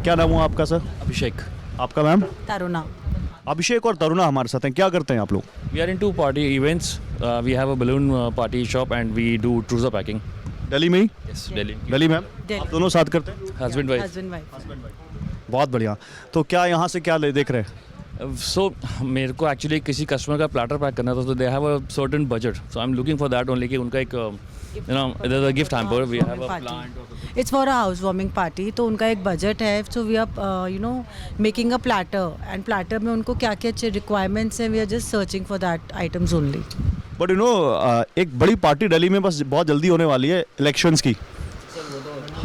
क्या नाम हुआ आपका सर? अभिषेक. आपका मैम? तरुणा. अभिषेक और तरुणा हमारे साथ हैं, क्या करते हैं आप लोग? We are into party events. We have a balloon party shop and we do trouser packing. Delhi में ही? Yes, Delhi. Delhi ma'am? Delhi. आप दोनों साथ करते हैं? Husband wife. Husband wife. बहुत बढ़िया. तो क्या यहाँ से क्या देख रहे हैं? So मेरे को एक्चुअली किसी कस्टमर का प्लाटर पैक करना था, तो they have a certain budget, so I am looking for that only कि उनका एक you know there is a gift hamper, we have a plant. It's for a house warming party. तो उनका एक budget है. So we are you know making a platter and platter में उनको क्या क्या रिक्वायरमेंट्स हैं. We are just searching for that items only. But you know एक बड़ी पार्टी दिल्ली में बस बहुत जल्दी होने वाली है इलेक्शंस की.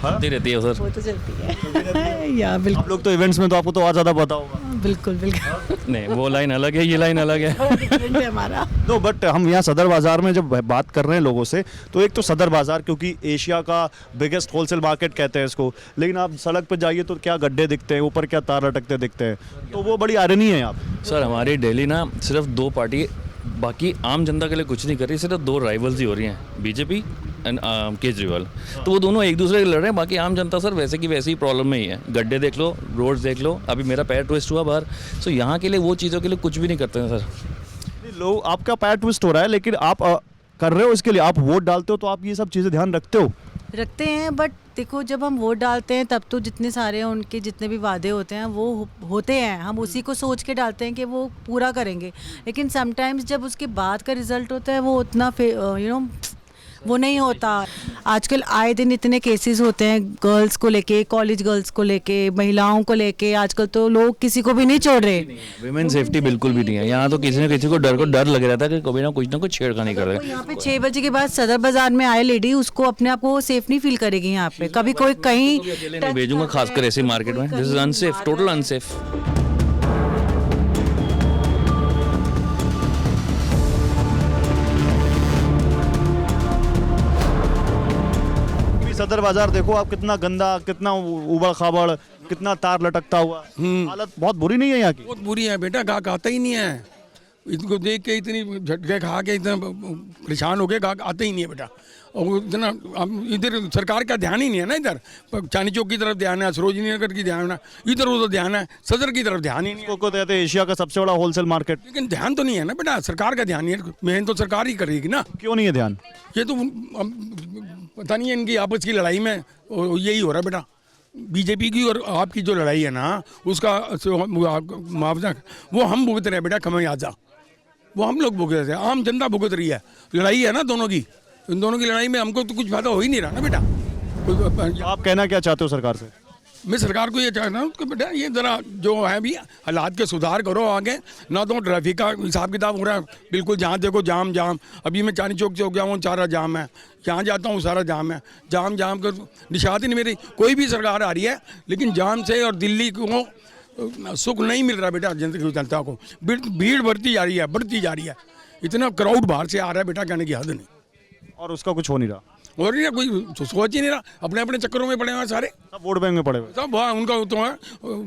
होती रहती है सर. वो तो चलती है. या बिल्कुल आप लोग तो इवेंट्स में तो आपको तो और ज़्यादा पता होगा. बिल्कुल बिल्कुल. नहीं, वो लाइन अलग है, ये लाइन अलग है. डिफरेंट है हमारा. नो बट हम यहाँ सदर बाज़ार में जब बात कर रहे हैं लोगों से, तो एक तो सदर बाज़ार क्योंकि एशिया का बिगेस्ट होलसेल मार्केट कहते हैं इसको, लेकिन आप सड़क पर जाइए तो क्या गड्ढे दिखते हैं, ऊपर क्या तार लटकते दिखते हैं, तो वो बड़ी आयरनी है यहाँ पे. सर हमारी दिल्ली ना सिर्फ दो पार्टी, बाकी आम जनता के लिए कुछ नहीं कर रही. सिर्फ दो राइवल्स ही हो रही हैं, बीजेपी एंड केजरीवाल. तो वो दोनों एक दूसरे के लड़ रहे हैं. बाकी आम जनता सर वैसे की वैसे ही प्रॉब्लम में ही है. गड्ढे देख लो, रोड्स देख लो, अभी मेरा पैर ट्विस्ट हुआ बाहर. सो यहाँ के लिए वो चीज़ों के लिए कुछ भी नहीं करते हैं सर. लोग आपका पैर ट्विस्ट हो रहा है, लेकिन आप कर रहे हो इसके लिए, आप वोट डालते हो तो आप ये सब चीज़ें ध्यान रखते हो. रखते हैं. बट देखो जब हम वोट डालते हैं तब तो जितने सारे उनके जितने भी वादे होते हैं वो होते हैं. हम उसी को सोच के डालते हैं कि वो पूरा करेंगे. लेकिन समटाइम्स जब उसके बाद का रिजल्ट होता है वो उतना यू नो वो नहीं होता. आजकल आए दिन इतने केसेस होते हैं गर्ल्स को लेके, कॉलेज गर्ल्स को लेके, महिलाओं को लेके. आजकल तो लोग किसी को भी नहीं छोड़ रहे. विमेन सेफ्टी बिल्कुल भी नहीं है यहाँ. तो किसी न किसी को डर लग रहा था कि कभी ना कुछ छेड़खानी कर रहे तो यहाँ पे 6 बजे के बाद सदर बाजार में आए लेडी उसको अपने आप को सेफ नहीं फील करेगी. यहाँ पे कभी कोई कहीं अकेले नहीं भेजूंगा, खासकर ऐसे मार्केट में. This is unsafe, total unsafe. सदर बाजार देखो आप, कितना गंदा, कितना उबड़ खाबड़, कितना तार लटकता हुआ. हालत बहुत बुरी नहीं है यहाँ की? बहुत बुरी है बेटा. गाहक आता ही नहीं है. इनको देख के इतनी झटके खा के इतना परेशान हो गए, गाहक आते ही नहीं है बेटा. और इतना इधर सरकार का ध्यान ही नहीं है ना. इधर चांदनी चौक की तरफ ध्यान है, सरोजनी नगर की ध्यान है, इधर उधर ध्यान है, सदर की तरफ ध्यान ही नहीं है. को कहते हैं एशिया का सबसे बड़ा होलसेल मार्केट, लेकिन ध्यान तो नहीं है ना बेटा. सरकार का ध्यान नहीं है. मेहनत तो सरकार ही करेगी ना. क्यों नहीं है ध्यान? ये तो पता नहीं है इनकी आपस की लड़ाई में यही हो रहा है बेटा. बीजेपी की और आपकी जो लड़ाई है ना, उसका मुआवजा वो हम भुगत रहे हैं बेटा. खमियाजा वो हम लोग भुगत रहे हैं, आम जनता भुगत रही है. लड़ाई है ना दोनों की. इन दोनों की लड़ाई में हमको तो कुछ फायदा हो ही नहीं रहा ना बेटा. आप कहना क्या चाहते हो सरकार से? मैं सरकार को ये चाहता हूँ कि बेटा ये ज़रा जो है भी हालात के सुधार करो आगे. ना तो ट्रैफिक का हिसाब किताब हो रहा है बिल्कुल. जहाँ देखो जाम जाम. अभी मैं चांदनी चौक से हो गया हूँ, सारा जाम है. यहाँ जाता हूँ सारा जाम है. जाम जाम का निशात ही नहीं. मेरी कोई भी सरकार आ रही है लेकिन जाम से और दिल्ली को सुख नहीं मिल रहा बेटा. जनता को भीड़ बढ़ती जा रही है. इतना क्राउड बाहर से आ रहा है बेटा, कहने की हद नहीं. और उसका कुछ हो नहीं रहा. और नहीं कोई सोच ही नहीं रहा. अपने अपने चक्करों में पड़े हुए सारे. सब वोट बैंक में पड़े हुए. सब उनका तो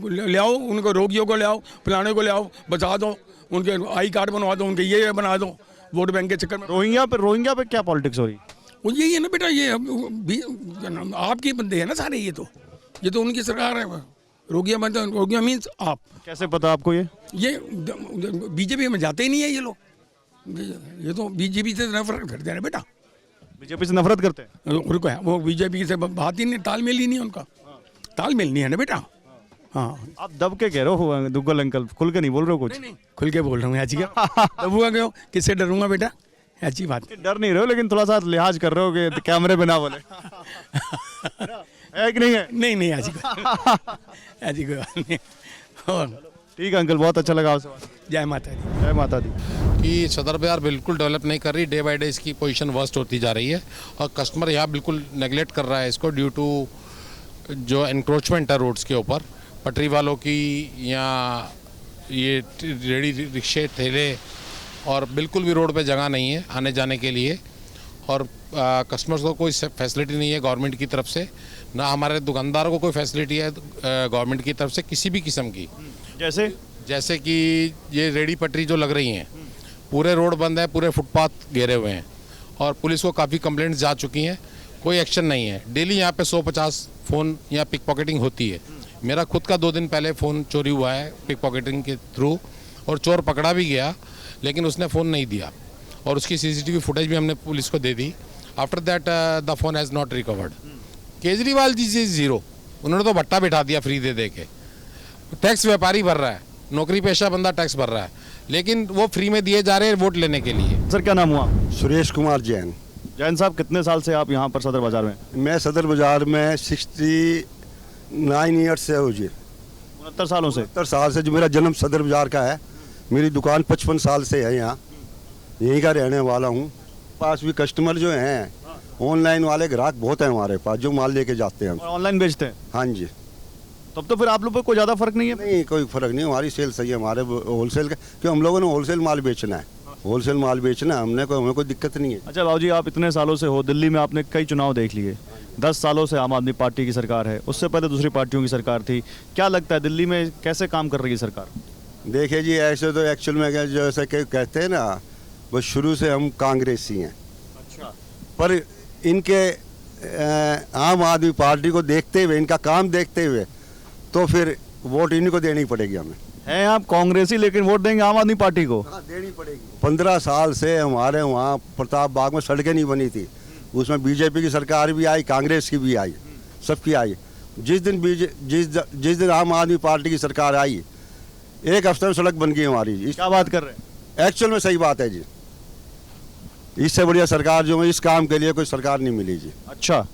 ले आओ, उनको रोगियों को ले आओ, फलाने को ले आओ, बचा दो, उनके आई कार्ड बनवा दो, उनके ये बना दो. वोट बैंक के चक्कर में रोहिंग्या पे क्या पॉलिटिक्स हो रही? वो यही है ना बेटा. ये आपके बंदे हैं ना सारे. ये तो उनकी सरकार है. रोगिया मीन्स आप. कैसे पता आपको? ये बीजेपी में जाते ही नहीं है ये लोग. ये तो बीजेपी से नफरत करते हैं बेटा. बीजेपी से नफरत करते हैं? उनको वो बीजेपी से बात ही नहीं, तालमेल ही नहीं उनका. तालमेल नहीं है ना बेटा. हाँ. आप दब के कह रहे हो दुग्गल अंकल, खुल के नहीं बोल रहे हो कुछ? नहीं खुल के बोल रहा हूँ. ऐसी क्या दबूंगा क्यों? किससे डरूंगा बेटा? ऐसी बात. डर नहीं रहे हो, लेकिन थोड़ा सा लिहाज कर रहे हो कि कैमरे पे ना बोले. है कि नहीं है? नहीं ऐसी कोई बात नहीं. और ठीक है अंकल, बहुत अच्छा लगा आपसे बात. जय माता दी. जय माता दी. कि सदर बाजार बिल्कुल डेवलप नहीं कर रही. डे बाय डे इसकी पोजीशन वर्स्ट होती जा रही है और कस्टमर यहाँ बिल्कुल नेगलेक्ट कर रहा है इसको ड्यू टू जो एनक्रोचमेंट है रोड्स के ऊपर. पटरी वालों की या ये रेडी रिक्शे ठेले, और बिल्कुल भी रोड पे जगह नहीं है आने जाने के लिए. और कस्टमर्स को कोई फैसिलिटी नहीं है गवर्नमेंट की तरफ से, ना हमारे दुकानदारों को कोई फैसिलिटी है गवर्नमेंट की तरफ से किसी भी किस्म की. जैसे कि ये रेडी पटरी जो लग रही हैं, पूरे रोड बंद है, पूरे फुटपाथ घेरे हुए हैं और पुलिस को काफ़ी कंप्लेंट्स जा चुकी हैं, कोई एक्शन नहीं है. डेली यहाँ पे 150 फ़ोन या पिक पॉकेटिंग होती है. मेरा खुद का 2 दिन पहले फ़ोन चोरी हुआ है पिक पॉकेटिंग के थ्रू, और चोर पकड़ा भी गया, लेकिन उसने फ़ोन नहीं दिया और उसकी सीसीटीवी फुटेज भी हमने पुलिस को दे दी। After that the phone has not recovered. Kejriwal ji से ज़ीरो, उन्होंने तो भट्टा बिठा दिया फ्री दे के। टैक्स व्यापारी भर रहा है, नौकरी पेशा बंदा टैक्स भर रहा है, लेकिन वो फ्री में दिए जा रहे हैं वोट लेने के लिए। सर क्या नाम हुआ? सुरेश कुमार जैन। जैन साहब कितने साल से आप यहाँ पर सदर बाजार में? मैं सदर बाजार में 69 ईयर्स से हूँ जी। 69 सालों से? 70 साल से। जो मेरा जन्म सदर बाजार का है, मेरी दुकान 55 साल से है यहाँ, यहीं का रहने वाला हूँ। पास भी कस्टमर जो हैं, ऑनलाइन वाले ग्राहक बहुत हैं हमारे पास, जो माल लेके जाते हैं हम। और ऑनलाइन बेचते हैं? हाँ जी। तब तो फिर आप लोग पर कोई ज़्यादा फर्क नहीं है? नहीं, कोई फ़र्क नहीं, हमारी सेल सही है, हमारे होलसेल का, क्यों हम लोगों ने होलसेल माल बेचना है, होलसेल माल बेचना है हमने, हमें कोई दिक्कत नहीं है। अच्छा बाबू जी, आप इतने सालों से हो दिल्ली में, आपने कई चुनाव देख लिए। 10 सालों से आम आदमी पार्टी की सरकार है, उससे पहले दूसरी पार्टियों की सरकार थी। क्या लगता है दिल्ली में कैसे काम कर रही है सरकार? देखिए जी, ऐसे तो एक्चुअल में जैसे कि कहते हैं ना, वो शुरू से हम कांग्रेसी हैं। अच्छा। पर इनके आम आदमी पार्टी को देखते हुए, इनका काम देखते हुए, तो फिर वोट इन्हीं को देनी पड़ेगी हमें। हैं आप कांग्रेसी, लेकिन वोट देंगे आम आदमी पार्टी को? हाँ, देनी पड़ेगी। 15 साल से हमारे वहाँ प्रताप बाग में सड़कें नहीं बनी थी, उसमें बीजेपी की सरकार भी आई, कांग्रेस की भी आई, सबकी आई। जिस दिन आम आदमी पार्टी की सरकार आई, 1 हफ्ते में सड़क बन गई हमारी। क्या बात कर रहे हैं? एक्चुअल में सही बात है जी। इससे बढ़िया सरकार जो है, इस काम के लिए कोई सरकार नहीं मिली जी। अच्छा,